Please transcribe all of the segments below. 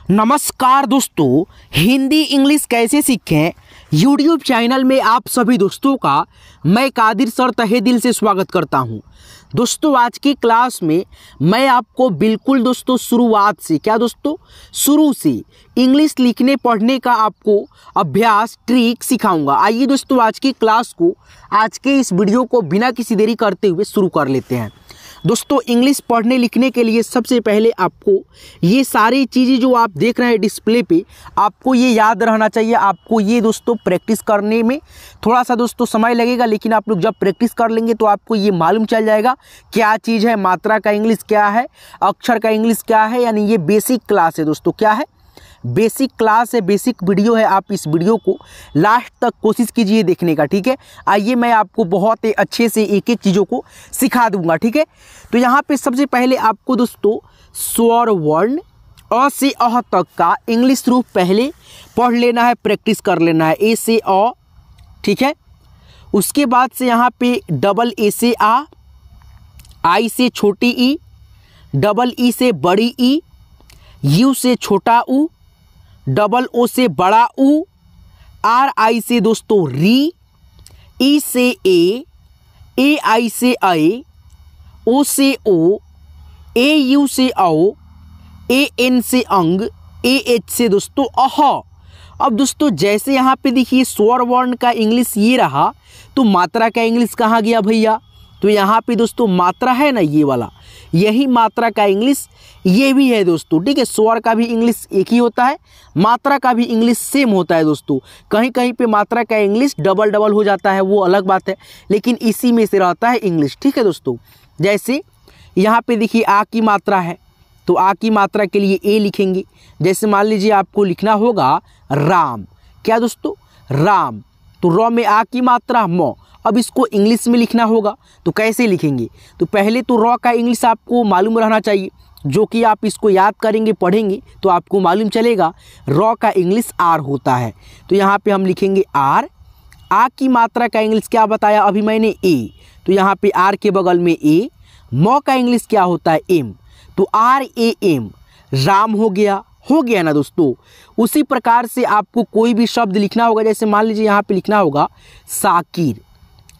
नमस्कार दोस्तों, हिंदी इंग्लिश कैसे सीखें यूट्यूब चैनल में आप सभी दोस्तों का मैं कादिर सर तहे दिल से स्वागत करता हूं। दोस्तों आज की क्लास में मैं आपको बिल्कुल दोस्तों शुरुआत से शुरू से इंग्लिश लिखने पढ़ने का आपको अभ्यास ट्रिक सिखाऊंगा। आइए दोस्तों आज की क्लास को, आज के इस वीडियो को बिना किसी देरी करते हुए शुरू कर लेते हैं। दोस्तों इंग्लिश पढ़ने लिखने के लिए सबसे पहले आपको ये सारी चीज़ें जो आप देख रहे हैं डिस्प्ले पे, आपको ये याद रहना चाहिए। आपको ये दोस्तों प्रैक्टिस करने में थोड़ा सा दोस्तों समय लगेगा, लेकिन आप लोग जब प्रैक्टिस कर लेंगे तो आपको ये मालूम चल जाएगा क्या चीज़ है, मात्रा का इंग्लिश क्या है, अक्षर का इंग्लिश क्या है। यानी ये बेसिक क्लास है दोस्तों। क्या है? बेसिक क्लास है, बेसिक वीडियो है। आप इस वीडियो को लास्ट तक कोशिश कीजिए देखने का, ठीक है। आइए मैं आपको बहुत ही अच्छे से एक एक चीज़ों को सिखा दूंगा, ठीक है। तो यहाँ पे सबसे पहले आपको दोस्तों स्वर वर्ण अ से अह तक का इंग्लिश रूप पहले पढ़ लेना है, प्रैक्टिस कर लेना है। ए से अ, ठीक है। उसके बाद से यहाँ पे डबल ए से आ, आई से छोटी ई, डबल ई से बड़ी ई, यू से छोटा ऊ, डबल ओ से बड़ा ऊ, आर आई से दोस्तों री, ई से ए आई से अए, ओ से ओ, ए यू से औ, ए एन से अंग, ए एच से दोस्तों अह। अब दोस्तों जैसे यहाँ पे देखिए स्वर वर्ण का इंग्लिश ये रहा, तो मात्रा का इंग्लिश कहाँ गया भैया? तो यहाँ पे दोस्तों मात्रा है ना, ये वाला, यही मात्रा का इंग्लिश ये भी है दोस्तों, ठीक है। स्वर का भी इंग्लिश एक ही होता है, मात्रा का भी इंग्लिश सेम होता है दोस्तों। कहीं कहीं पे मात्रा का इंग्लिश डबल डबल हो जाता है, वो अलग बात है, लेकिन इसी में से रहता है इंग्लिश, ठीक है दोस्तों। जैसे यहाँ पे देखिए आ की मात्रा है, तो आ की मात्रा के लिए ए लिखेंगे। जैसे मान लीजिए आपको लिखना होगा राम, क्या दोस्तों? राम, तो र में आ की मात्रा म। अब इसको इंग्लिश में लिखना होगा तो कैसे लिखेंगे? तो पहले तो र का इंग्लिश आपको मालूम रहना चाहिए, जो कि आप इसको याद करेंगे पढ़ेंगे तो आपको मालूम चलेगा र का इंग्लिश आर होता है। तो यहाँ पे हम लिखेंगे आर। आ की मात्रा का इंग्लिश क्या बताया अभी मैंने? ए, तो यहाँ पे आर के बगल में ए। म का इंग्लिश क्या होता है? एम, तो आर ए एम, राम हो गया ना दोस्तों। उसी प्रकार से आपको कोई भी शब्द लिखना होगा, जैसे मान लीजिए यहाँ पे लिखना होगा साकिर,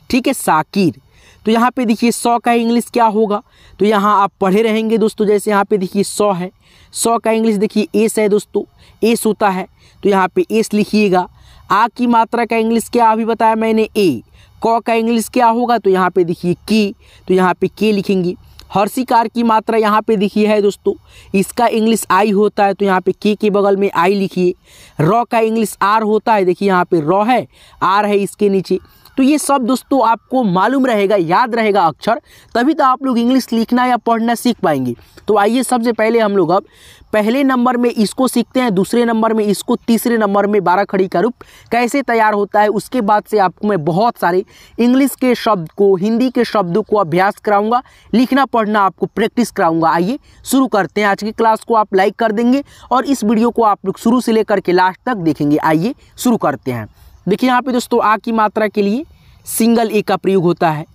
ठीक है, साकिर। तो यहाँ पे देखिए सौ का इंग्लिश क्या होगा? तो यहाँ आप पढ़े रहेंगे दोस्तों। जैसे यहाँ पे देखिए 100 है, 100 का इंग्लिश देखिए एस है दोस्तों, एस होता है, तो यहाँ पे एस लिखिएगा। आ की मात्रा का इंग्लिश क्या अभी बताया मैंने? ए। क का इंग्लिश क्या होगा? तो यहाँ पे देखिए के, तो यहाँ पे के लिखेंगे। हर्षिकार की मात्रा यहाँ पे देखिए है दोस्तों, इसका इंग्लिश आई होता है, तो यहाँ पे के बगल में आई लिखिए। र का इंग्लिश आर होता है, देखिए यहाँ पे र है, आर है इसके नीचे। तो ये सब दोस्तों आपको मालूम रहेगा, याद रहेगा अक्षर, तभी तो आप लोग इंग्लिश लिखना या पढ़ना सीख पाएंगे। तो आइए सबसे पहले हम लोग अब पहले नंबर में इसको सीखते हैं, दूसरे नंबर में इसको, तीसरे नंबर में 12 खड़ी का रूप कैसे तैयार होता है। उसके बाद से आपको मैं बहुत सारे इंग्लिश के शब्द को, हिंदी के शब्दों को अभ्यास कराऊंगा, लिखना पढ़ना आपको प्रैक्टिस कराऊंगा। आइए शुरू करते हैं। आज की क्लास को आप लाइक कर देंगे और इस वीडियो को आप लोग शुरू से लेकर के लास्ट तक देखेंगे। आइए शुरू करते हैं। देखिए यहाँ पे दोस्तों आ की मात्रा के लिए सिंगल ए का प्रयोग होता है,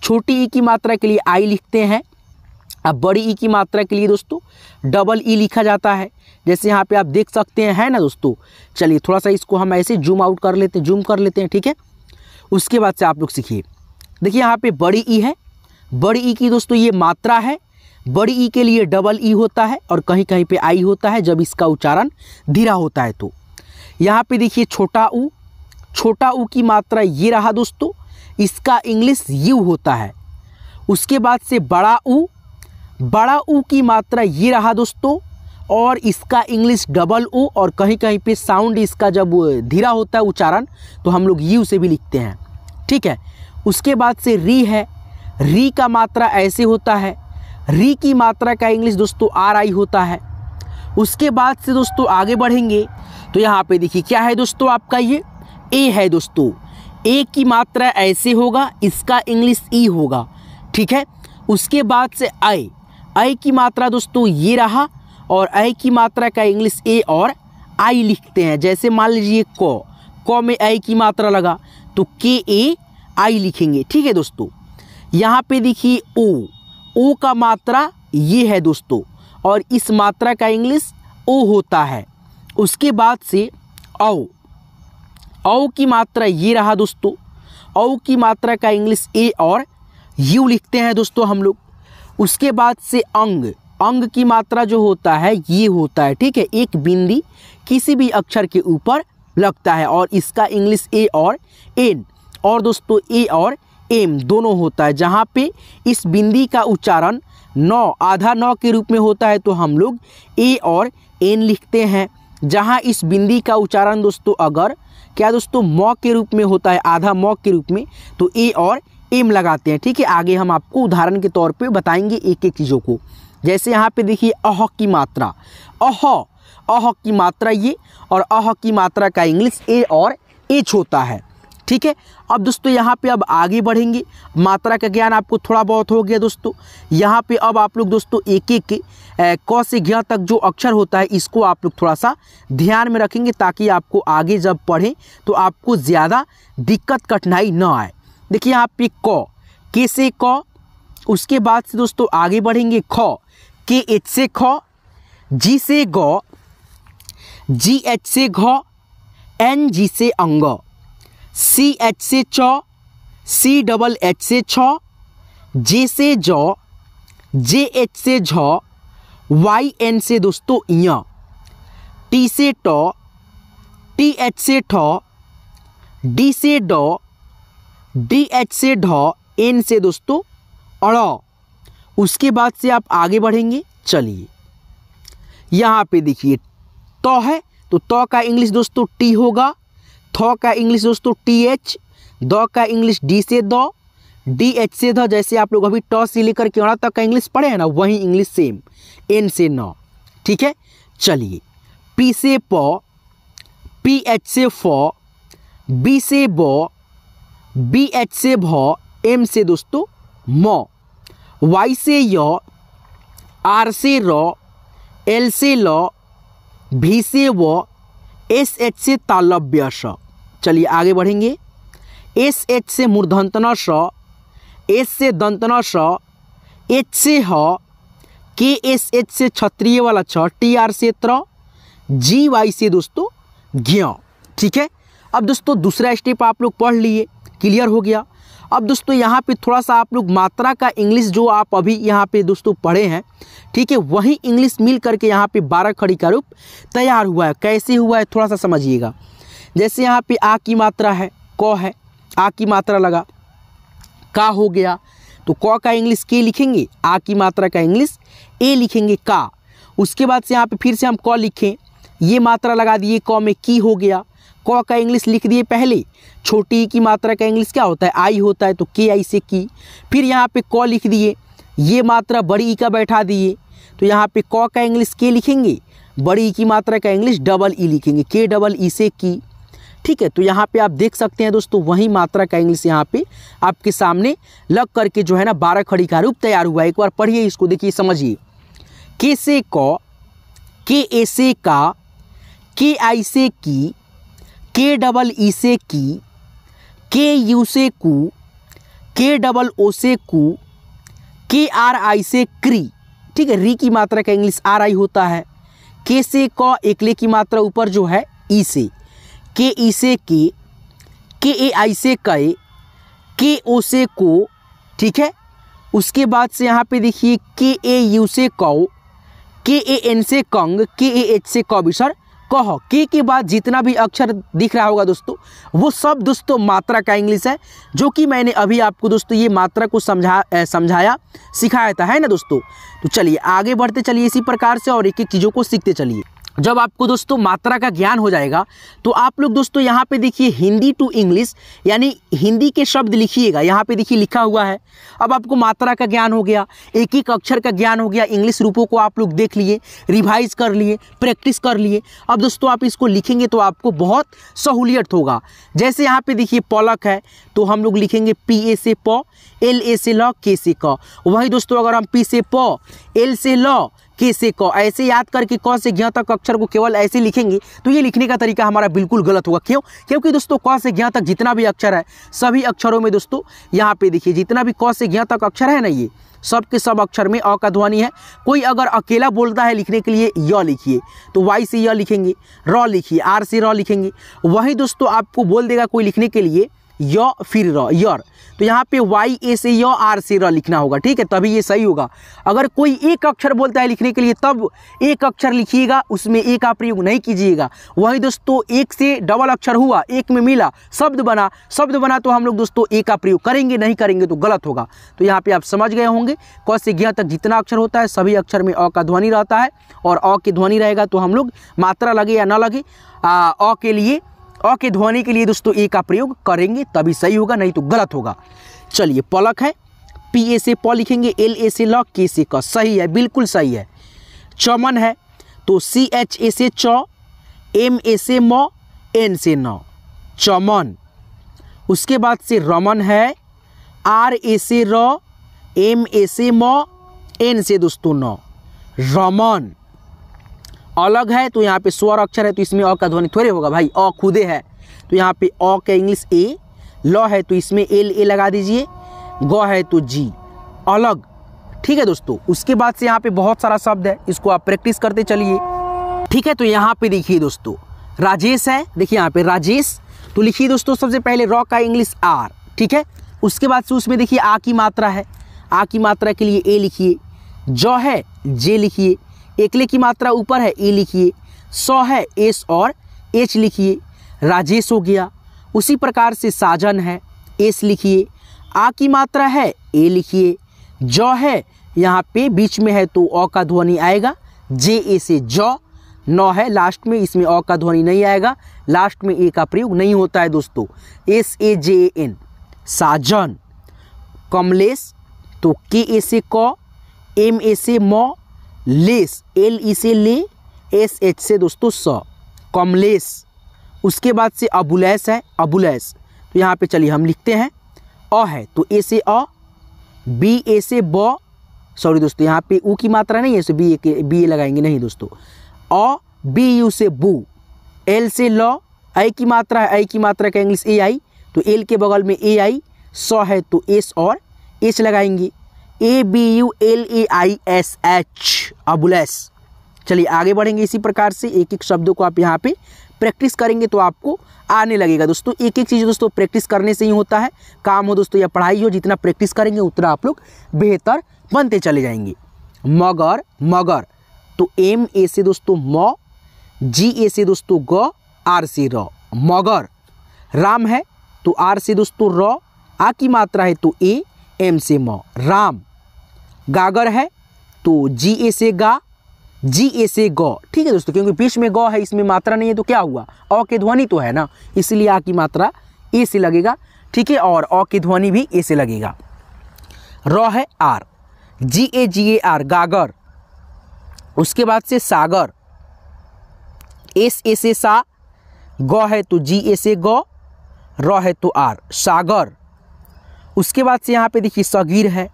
छोटी ई की मात्रा के लिए आई लिखते हैं। अब बड़ी ई की मात्रा के लिए दोस्तों डबल ई लिखा जाता है, जैसे यहाँ पे आप देख सकते हैं, है ना दोस्तों। चलिए थोड़ा सा इसको हम ऐसे जूम आउट कर लेते हैं, जूम कर लेते हैं, ठीक है। उसके बाद से आप लोग सीखिए। देखिए यहाँ पे बड़ी ई है, बड़ी ई की दोस्तों ये मात्रा है, बड़ी ई के लिए डबल ई होता है और कहीं कहीं पे आई होता है जब इसका उच्चारण धीरा होता है। तो यहाँ पे देखिए छोटा ऊ, छोटा ऊ की मात्रा ये रहा दोस्तों, इसका इंग्लिश यू होता है। उसके बाद से बड़ा ऊ, बड़ा ऊ की मात्रा ये रहा दोस्तों, और इसका इंग्लिश डबल ओ, और कहीं कहीं पे साउंड इसका जब धीरा होता है उच्चारण तो हम लोग यू से भी लिखते हैं, ठीक है। उसके बाद से री है, री का मात्रा ऐसे होता है, री की मात्रा का इंग्लिश दोस्तों आर आई होता है। उसके बाद से दोस्तों आगे बढ़ेंगे तो यहाँ पे देखिए क्या है दोस्तों, आपका ये ए है दोस्तों। ए की मात्रा ऐसे होगा, इसका इंग्लिश ई होगा, ठीक है। उसके बाद से आई, आई की मात्रा दोस्तों ये रहा, और आई की मात्रा का इंग्लिश ए और आई लिखते हैं। जैसे मान लीजिए क में आई की मात्रा लगा तो के ए आई लिखेंगे, ठीक है दोस्तों। यहाँ पे देखिए ओ, ओ का मात्रा ये है दोस्तों, और इस मात्रा का इंग्लिश ओ होता है। उसके बाद से औ, औ की मात्रा ये रहा दोस्तों। औ की मात्रा का इंग्लिश ए और यू लिखते हैं दोस्तों हम लोग। उसके बाद से अंग, अंग की मात्रा जो होता है ये होता है, ठीक है। एक बिंदी किसी भी अक्षर के ऊपर लगता है और इसका इंग्लिश ए और एन, और दोस्तों ए और एम दोनों होता है। जहाँ पे इस बिंदी का उच्चारण नौ, आधा नौ के रूप में होता है तो हम लोग ए और एन लिखते हैं। जहाँ इस बिंदी का उच्चारण दोस्तों अगर क्या दोस्तों मौ के रूप में होता है, आधा मौ के रूप में, तो ए और एम लगाते हैं, ठीक है। आगे हम आपको उदाहरण के तौर पे बताएंगे एक एक चीज़ों को। जैसे यहाँ पे देखिए अह की मात्रा, अह, अह की मात्रा ये, और अह की मात्रा का इंग्लिश ए और एच होता है, ठीक है। अब दोस्तों यहाँ पे अब आगे बढ़ेंगे। मात्रा का ज्ञान आपको थोड़ा बहुत हो गया दोस्तों। यहाँ पे अब आप लोग दोस्तों एक एक क से ज्ञ तक जो अक्षर होता है इसको आप लोग थोड़ा सा ध्यान में रखेंगे, ताकि आपको आगे जब पढ़ें तो आपको ज़्यादा दिक्कत कठिनाई ना आए। देखिए यहाँ पे क, के से क, उसके बाद से दोस्तों आगे बढ़ेंगे ख, के एच से ख, जी से ग, जी एच से घ, एन जी से अंग, सी एच से च, सी डबल एच से छ, जे से ज, जे एच से झ, वाई एन से दोस्तों य, टी से ट, टी एच से ठ, डी से ड, डी एच से ढ, एन से दोस्तों अड़। उसके बाद से आप आगे बढ़ेंगे। चलिए यहाँ पे देखिए तो है, तो तो का इंग्लिश दोस्तों टी होगा, थ का इंग्लिश दोस्तों टी एच, द का इंग्लिश डी से द, डी एच से ध। जैसे आप लोग अभी ट से लेकर के अड़ा तक का इंग्लिश पढ़े हैं ना, वही इंग्लिश सेम, एन से न, ठीक है। चलिए पी से प, पी एच से फ, बी से ब, बी एच से भ, एम से दोस्तों म, वाई से य, आर से र, एल से ल, भी से व, एस एच से तालव्य स। चलिए आगे बढ़ेंगे। एस एच से मूर्धन्तना स, एस से दंतना स, एच से ह, के एस एच से क्षत्रिय वाला छ, टी आर से त्र, जी वाई से दोस्तों ज्ञ, ठीक है। अब दोस्तों दूसरा स्टेप आप लोग पढ़ लिए, क्लियर हो गया। अब दोस्तों यहाँ पे थोड़ा सा आप लोग मात्रा का इंग्लिश जो आप अभी यहाँ पे दोस्तों पढ़े हैं, ठीक है, वही इंग्लिश मिल करके यहाँ पे 12 खड़ी का रूप तैयार हुआ है। कैसे हुआ है थोड़ा सा समझिएगा। जैसे यहाँ पे आ की मात्रा है, क है, आ की मात्रा लगा, का हो गया, तो क का इंग्लिश के लिखेंगे, आ की मात्रा का इंग्लिश ए लिखेंगे, का। उसके बाद से यहाँ पे फिर से हम क लिखें, ये मात्रा लगा दिए, क में की हो गया, क का इंग्लिश लिख दिए पहले। छोटी की मात्रा का इंग्लिश क्या होता है, आई होता है, तो के आई से की। फिर यहाँ पे क लिख दिए, ये मात्रा बड़ी ई का बैठा दिए, तो यहाँ पे क का इंग्लिश के लिखेंगे, बड़ी ई की मात्रा का इंग्लिश डबल ई लिखेंगे, के डबल ई से की, ठीक है। तो यहाँ पे आप देख सकते हैं दोस्तों वही मात्रा का इंग्लिश यहाँ पे आपके सामने लग करके जो है ना 12 खड़ी का रूप तैयार हुआ है। एक बार पढ़िए इसको, देखिए समझिए। के से क, के ए से का, के आई से की, के डबल ई से की, के यू से कू, के डबल ओ से कू, के आर आई से क्री, ठीक है। री की मात्रा का इंग्लिश आर आई होता है। के से क, एकले की मात्रा ऊपर जो है ई से, के ई से के ए आई से कए, के ओ से को, ठीक है। उसके बाद से यहाँ पे देखिए के ए यू से कौ, के ए एन से कंग, के ए एच से कविसर कह। के बाद जितना भी अक्षर दिख रहा होगा दोस्तों वो सब दोस्तों मात्रा का इंग्लिश है, जो कि मैंने अभी आपको दोस्तों ये मात्रा को समझाया सिखाया था, है ना दोस्तों। तो चलिए आगे बढ़ते चलिए इसी प्रकार से और एक एक चीज़ों को सीखते चलिए। जब आपको दोस्तों मात्रा का ज्ञान हो जाएगा तो आप लोग दोस्तों यहाँ पे देखिए हिंदी टू इंग्लिश यानी हिंदी के शब्द लिखिएगा। यहाँ पे देखिए लिखा हुआ है। अब आपको मात्रा का ज्ञान हो गया, एक एक अक्षर का ज्ञान हो गया, इंग्लिश रूपों को आप लोग देख लिए, रिवाइज कर लिए, प्रैक्टिस कर लिए। अब दोस्तों आप इसको लिखेंगे तो आपको बहुत सहूलियत होगा। जैसे यहाँ पे देखिए पलक है तो हम लोग लिखेंगे पी ए से प, एल ए से ल, के से क। वही दोस्तों अगर हम पी से प, एल से ल, के से क ऐसे याद करके क से ज्ञ तक अक्षर को केवल ऐसे लिखेंगे तो ये लिखने का तरीका हमारा बिल्कुल गलत होगा। क्यों? क्योंकि दोस्तों क से ज्ञ तक जितना भी अक्षर है सभी अक्षरों में दोस्तों यहाँ पे देखिए जितना भी क से ज्ञ तक अक्षर है ना ये सब के सब अक्षर में अ का ध्वनि है। कोई अगर अकेला बोलता है लिखने के लिए य लिखिए तो वाई से य लिखेंगे, र लिखिए, आर से र लिखेंगे। वही दोस्तों आपको बोल देगा कोई लिखने के लिए य फिर र, यर, तो यहाँ पे वाई ए से य, आर से र लिखना होगा, ठीक है, तभी ये सही होगा। अगर कोई एक अक्षर बोलता है लिखने के लिए तब एक अक्षर लिखिएगा, उसमें ए का प्रयोग नहीं कीजिएगा। वही दोस्तों एक से डबल अक्षर हुआ, एक में मिला, शब्द बना तो हम लोग दोस्तों ए का प्रयोग करेंगे, नहीं करेंगे तो गलत होगा। तो यहाँ पे आप समझ गए होंगे क से ज्ञ तक जितना अक्षर होता है सभी अक्षर में अ का ध्वनि रहता है, और अ की ध्वनि रहेगा तो हम लोग मात्रा लगे या ना लगे अ के ध्वनि के लिए दोस्तों ए का प्रयोग करेंगे, तभी सही होगा, नहीं तो गलत होगा। चलिए पलक है, पी ए से प लिखेंगे, एल ए से ल, के से क, सही है, बिल्कुल सही है। चमन है तो सी एच ए से च, एम ए से म, एन से न, चमन। उसके बाद से रमन है, आर ए से र, एम ए से म, एन से दोस्तों न, रमन। अलग है तो यहाँ पे स्वर अक्षर है तो इसमें अ का ध्वनि थोड़े होगा भाई, अ खुदे है तो यहाँ पे अ का इंग्लिश ए, ल है तो इसमें एल ए लगा दीजिए, ग है तो जी, अलग, ठीक है दोस्तों। उसके बाद से यहाँ पे बहुत सारा शब्द है, इसको आप प्रैक्टिस करते चलिए, ठीक है। तो यहाँ पे देखिए दोस्तों राजेश है, देखिए यहाँ पे राजेश, तो लिखिए दोस्तों सबसे पहले र का इंग्लिश आर, ठीक है। उसके बाद से उसमें देखिए आ की मात्रा है, आ की मात्रा के लिए ए लिखिए, ज है जे लिखिए, एकले की मात्रा ऊपर है ए लिखिए, सौ है एस और एच लिखिए, राजेश हो गया। उसी प्रकार से साजन है, एस लिखिए, आ की मात्रा है ए लिखिए, ज है यहाँ पे बीच में है तो अ का ध्वनि आएगा, जे ए से ज, न है लास्ट में, इसमें अ का ध्वनि नहीं आएगा, लास्ट में ए का प्रयोग नहीं होता है दोस्तों, एस ए जे एन, साजन। कमलेश तो के ए से क, एम ए से म, लेस, एल ई से ले, एस एच से दोस्तों स, कमलेश। उसके बाद से अबुलैस है, अबुलैस, तो यहाँ पे चलिए हम लिखते हैं, अ है तो ए से अ, बी ए से ब, सॉरी दोस्तों यहाँ पे ऊ की मात्रा नहीं है, बी ए लगाएंगे नहीं दोस्तों, अ बी यू से बू, एल से ल, आई की मात्रा है, आई की मात्रा का इंग्लिश ए आई, तो एल के बगल में ए आई, स है तो एस और एच लगाएंगे, A B U L A I S H, अबुलैस। चलिए आगे बढ़ेंगे, इसी प्रकार से एक एक शब्दों को आप यहाँ पे प्रैक्टिस करेंगे तो आपको आने लगेगा दोस्तों। एक एक चीज़ दोस्तों प्रैक्टिस करने से ही होता है, काम हो दोस्तों या पढ़ाई हो, जितना प्रैक्टिस करेंगे उतना आप लोग बेहतर बनते चले जाएंगे। मगर, मगर तो एम ए से दोस्तों म, जी ए से दोस्तों ग, आर से र, मगर। राम है तो आर से दोस्तों र, आ की मात्रा है तो ए, एम से म, राम। गागर है तो जी ए से गा, जी ए से ग, ठीक है दोस्तों, क्योंकि बीच में ग है, इसमें मात्रा नहीं है तो क्या हुआ, अ के ध्वनि तो है ना, इसलिए आ की मात्रा ए से लगेगा, ठीक है, और अ की ध्वनि भी ए से लगेगा। र है आर, जी ए आर, गागर। उसके बाद से सागर, एस ए से सा, ग है तो जी ए से ग, र है तो आर, सागर। उसके बाद से यहाँ पे देखिए सगीर है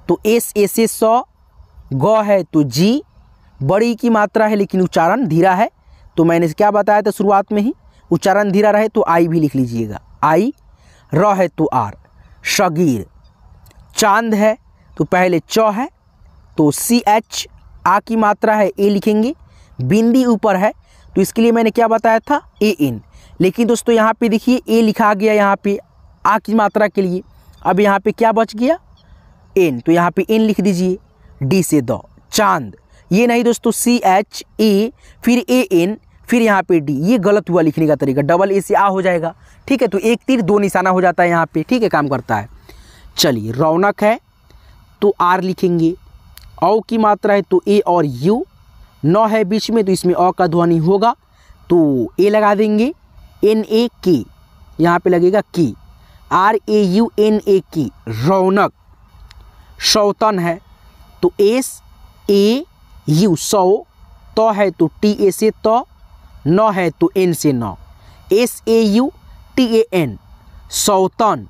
तो एस ए से स, ग है तो जी, बड़ी की मात्रा है लेकिन उच्चारण धीरा है, तो मैंने क्या बताया था शुरुआत में ही, उच्चारण धीरा रहे तो आई भी लिख लीजिएगा, आई, र है तो आर, सगीर। चांद है तो पहले च है तो सी एच, आ की मात्रा है ए लिखेंगे, बिंदी ऊपर है तो इसके लिए मैंने क्या बताया था, ए एन, लेकिन दोस्तों यहाँ पे देखिए ए लिखा गया यहाँ पे आ की मात्रा के लिए, अब यहाँ पे क्या बच गया, एन, तो यहाँ पे एन लिख दीजिए, डी से द, चांद। ये नहीं दोस्तों सी एच ए फिर ए एन फिर यहाँ पे डी, ये गलत हुआ लिखने का तरीका, डबल ए से आ हो जाएगा, ठीक है, तो एक तीर दो निशाना हो जाता है यहाँ पे, ठीक है, काम करता है। चलिए रौनक है तो आर लिखेंगे, औ की मात्रा है तो ए और यू, न है बीच में तो इसमें अ का ध्वनि होगा तो ए लगा देंगे, एन ए के, यहाँ पे लगेगा की, R A U N A की, रौनक। सौतन है तो एस ए यू, सौ, तो है तो टी ए से तो, न है तो एन से न, S A U T A N, सौतन,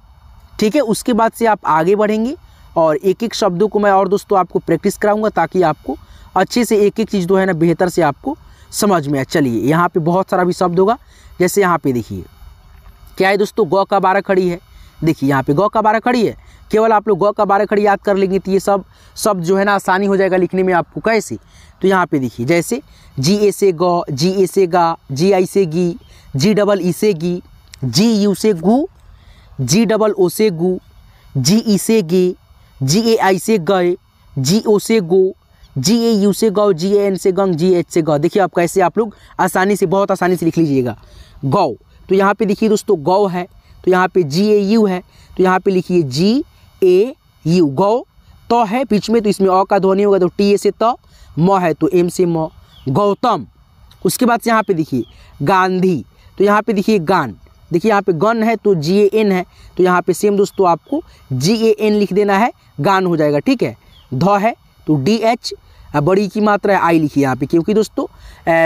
ठीक है। उसके बाद से आप आगे बढ़ेंगे और एक एक शब्दों को मैं और दोस्तों आपको प्रैक्टिस कराऊंगा ताकि आपको अच्छे से एक एक चीज़ जो है ना बेहतर से आपको समझ में आए। चलिए यहाँ पे बहुत सारा भी शब्द होगा, जैसे यहाँ पे देखिए क्या है दोस्तों, ग का 12 खड़ी है, देखिए यहाँ पे गौ का 12 खड़ी है, केवल आप लोग गौ का 12 खड़ी याद कर लेंगे तो ये सब शब्द जो है ना आसानी हो जाएगा लिखने में आपको। कैसे, तो यहाँ पे देखिए जैसे जी ए से गौ, जी ए से गा, जी आई से गी, जी डबल ई से गी, जी यू से गु, जी डबल ओ से गु, जी ई से गे, जी ए आई से गए, जी ओ से गो, जी ए यू से गौ, जी ए एन से गंग, जी एच से गौ। देखिए आप कैसे आप लोग आसानी से, बहुत आसानी से लिख लीजिएगा। गौ, तो यहाँ पे देखिए दोस्तों गौ है तो यहाँ पे जी ए यू है तो यहाँ पे लिखिए जी ए यू गौ। तो है बीच में तो इसमें अ का ध्वनि होगा तो टी ए से त, म है तो एम से म, गौतम। उसके बाद से यहाँ पे देखिए गांधी, तो यहाँ पे देखिए गान, देखिए यहाँ पे गन है तो जी ए एन है तो यहाँ पे सेम दोस्तों आपको जी ए एन लिख देना है, गान हो जाएगा। ठीक है, ध है तो डी एच, बड़ी की मात्रा है आई लिखिए यहाँ पे, क्योंकि दोस्तों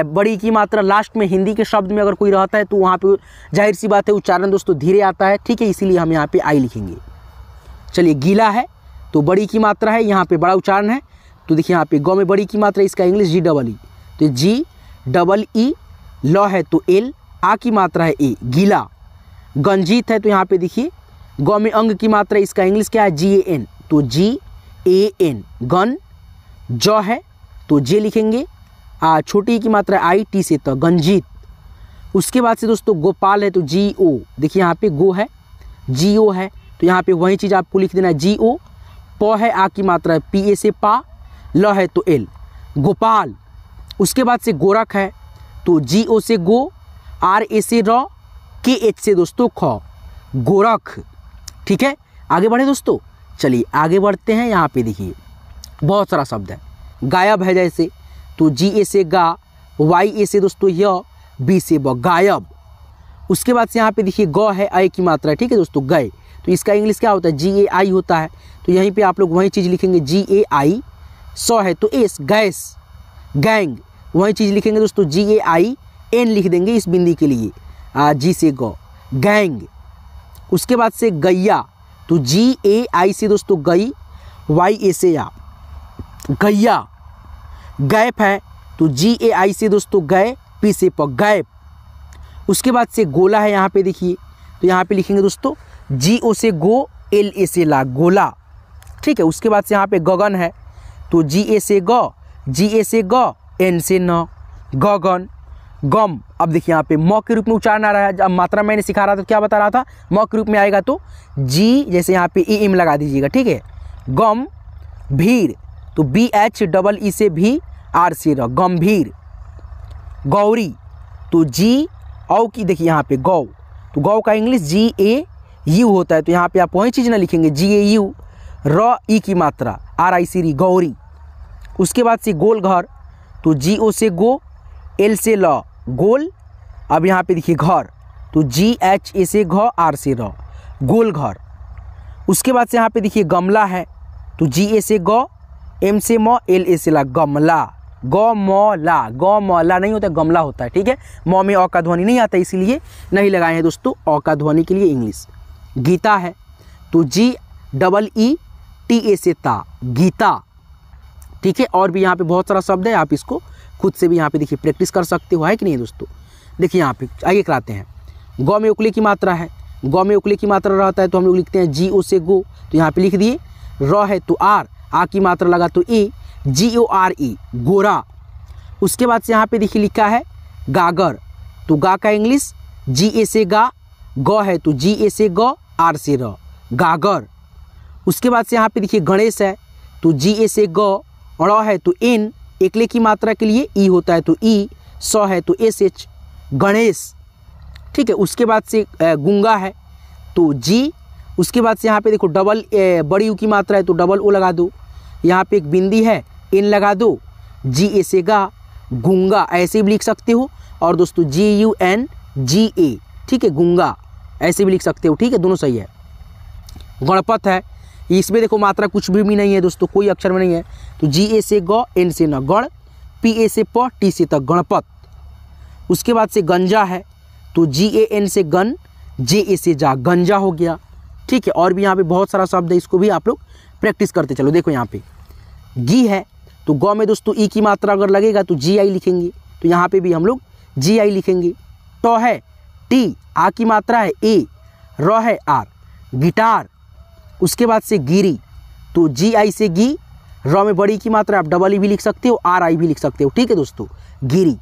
बड़ी की मात्रा लास्ट में हिंदी के शब्द में अगर कोई रहता है तो वहाँ पे जाहिर सी बात है उच्चारण दोस्तों धीरे आता है। ठीक है, इसीलिए हम यहाँ पे आई लिखेंगे। चलिए गीला है तो बड़ी की मात्रा है, यहाँ पे बड़ा उच्चारण है तो देखिए यहाँ पे गौ में बड़ी की मात्रा, इसका इंग्लिश जी डबल ई, तो जी डबल ई। ल है तो एल, आ की मात्रा है ए, गीला। गंजीत है तो यहाँ पे देखिए गौ में अंग की मात्रा, इसका इंग्लिश क्या है जी ए एन, तो जी ए एन गन। ज है तो जे लिखेंगे, छोटी की मात्रा आई टी से तो गंजीत। उसके बाद से दोस्तों गोपाल है तो जी ओ, देखिए यहाँ पे गो है, जी ओ है तो यहाँ पे वही चीज़ आपको लिख देना है जी ओ। प है आ की मात्रा है पी ए से पा, ल है तो एल, गोपाल। उसके बाद से गोरख है तो जी ओ से गो, आर ए से र, के एच से दोस्तों ख, गोरख। ठीक है, आगे बढ़े दोस्तों। चलिए आगे बढ़ते हैं। यहाँ पे देखिए बहुत सारा शब्द है। गायब है जैसे तो जी ए से गा, वाई ए से दोस्तों य, बी से ब, गायब। उसके बाद से यहाँ पे देखिए गौ है, आई की मात्रा है। ठीक है दोस्तों, गए तो इसका इंग्लिश क्या होता है जी ए आई होता है तो यहीं पे आप लोग वही चीज़ लिखेंगे जी ए आई। सौ है तो एस, गैस। गैंग, वही चीज़ लिखेंगे दोस्तों जी ए आई एन लिख देंगे इस बिंदी के लिए, जी से गौ, गैंग। उसके बाद से गैया तो जी ए आई से दोस्तों गई, वाई ए से या, गैया। गैप है तो जी ए आई से दोस्तों गए, पी से प, गैप। उसके बाद से गोला है, यहाँ पे देखिए तो यहाँ पे लिखेंगे दोस्तों जी ओ से गो, एल ए से ला, गोला। ठीक है, उसके बाद से यहाँ पे गगन है तो जी ए से ग, जी ए से ग, एन से न, गगन। गम, अब देखिए यहाँ पे म के रूप में उच्चारण आ रहा है। अब मात्रा मैंने सिखा रहा था तो क्या बता रहा था, म के रूप में आएगा तो जी, जैसे यहाँ पे ई एम लगा दीजिएगा। ठीक है, गम भीर तो बी एच डबल ई से भी, आर से र, गंभीर। गौरी तो जी औ की, देखिए यहाँ पे गौ तो गौ का इंग्लिश जी ए यू होता है तो यहाँ पे आप वही चीज़ ना लिखेंगे जी ए यू, र ई की मात्रा, आर आई सी री, गौरी। उसके बाद से गोल घर तो जी ओ से गो, एल से ल, गोल। अब यहाँ पे देखिए घर तो जी एच ए से घ, आर से र, गोल घर। उसके बाद से यहाँ पे देखिए गमला है तो जी ए से ग, एम से म, एल ए से ला, गमला। गमला, गमला नहीं होता, गमला होता है। ठीक है, म में अ का ध्वनि नहीं आता इसीलिए नहीं लगाए हैं दोस्तों अ का ध्वनि के लिए इंग्लिश। गीता है तो जी डबल ई टी ए से ता, गीता। ठीक है, और भी यहाँ पे बहुत सारा शब्द है, आप इसको खुद से भी यहाँ पे देखिए प्रैक्टिस कर सकते हो, है कि नहीं दोस्तों। देखिए यहाँ पे आगे कराते हैं। गौ में उकले की मात्रा है, गौ में उकले की मात्रा रहता है तो हम लोग लिखते हैं जी ओ से गो, तो यहाँ पे लिख दिए। र है तो आर, आ की मात्रा लगा तो ए, जी ओ आर ई, गोरा। उसके बाद से यहाँ पे देखिए लिखा है गागर तो गा का इंग्लिश जी ए से गा, ग है तो जी ए से ग, आर से र, गागर। उसके बाद से यहाँ पे देखिए गणेश है तो जी ए से ग, ड़ है तो एन, एकले की मात्रा के लिए ई होता है तो ई, स है तो एस एच, गणेश। ठीक है, उसके बाद से गुंगा है तो जी। उसके बाद से यहाँ पे देखो डबल बड़ी यू की मात्रा है तो डबल ओ लगा दो, यहाँ पे एक बिंदी है एन लगा दो, जी ए से गा, गुंगा ऐसे भी लिख सकते हो। और दोस्तों जी यू एन जी ए, ठीक है, गुंगा ऐसे भी लिख सकते हो। ठीक है, दोनों सही है। गणपत है, इसमें देखो मात्रा कुछ भी नहीं है दोस्तों, कोई अक्षर में नहीं है तो जी ए से ग, एन से न, गण। पी ए से प, टी से तक, गणपत। उसके बाद से गंजा है तो जी ए एन से गन, जे ए से जा, गंजा हो गया। ठीक है, और भी यहाँ पे बहुत सारा शब्द है, इसको भी आप लोग प्रैक्टिस करते चलो। देखो यहाँ पे गी है तो गौ में दोस्तों ई की मात्रा अगर लगेगा तो जी आई लिखेंगे, तो यहाँ पे भी हम लोग जी आई लिखेंगे। ट है टी, आ की मात्रा है ए, र है आर, गिटार, उसके बाद से गिरी, तो GI से गी, र में बड़ी की मात्रा आप डबल ई भी लिख सकते हो, RI भी लिख सकते हो, ठीक है दोस्तों, गिरी।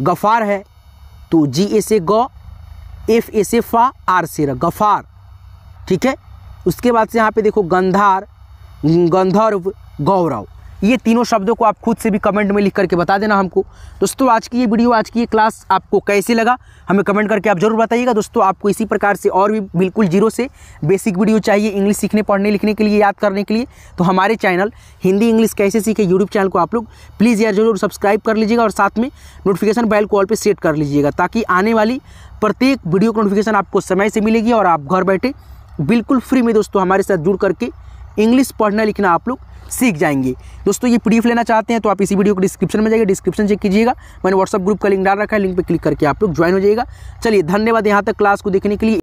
गफ़ार है तो GA से ग, FA से फा, R से र, गफ़ार, ठीक है। उसके बाद से यहाँ पे देखो गंधार, गंधर्व, गौरव, ये तीनों शब्दों को आप खुद से भी कमेंट में लिख करके बता देना हमको। दोस्तों आज की ये वीडियो, आज की ये क्लास आपको कैसे लगा हमें कमेंट करके आप जरूर बताइएगा। दोस्तों आपको इसी प्रकार से और भी बिल्कुल जीरो से बेसिक वीडियो चाहिए इंग्लिश सीखने, पढ़ने, लिखने के लिए, याद करने के लिए, तो हमारे चैनल हिंदी इंग्लिश कैसे सीखे यूट्यूब चैनल को आप लोग प्लीज़ यार जरूर सब्सक्राइब कर लीजिएगा और साथ में नोटिफिकेशन बेल को ऑल पे सेट कर लीजिएगा, ताकि आने वाली प्रत्येक वीडियो की नोटिफिकेशन आपको समय से मिलेगी और आप घर बैठे बिल्कुल फ्री में दोस्तों हमारे साथ जुड़ करके इंग्लिश पढ़ना लिखना आप लोग सीख जाएंगे। दोस्तों ये PDF लेना चाहते हैं तो आप इसी वीडियो को डिस्क्रिप्शन में जाइए, डिस्क्रिप्शन चेक कीजिएगा, मैंने व्हाट्सएप ग्रुप का लिंक डाल रखा है, लिंक पे क्लिक करके आप लोग ज्वाइन हो जाइएगा। चलिए धन्यवाद यहाँ तक क्लास को देखने के लिए।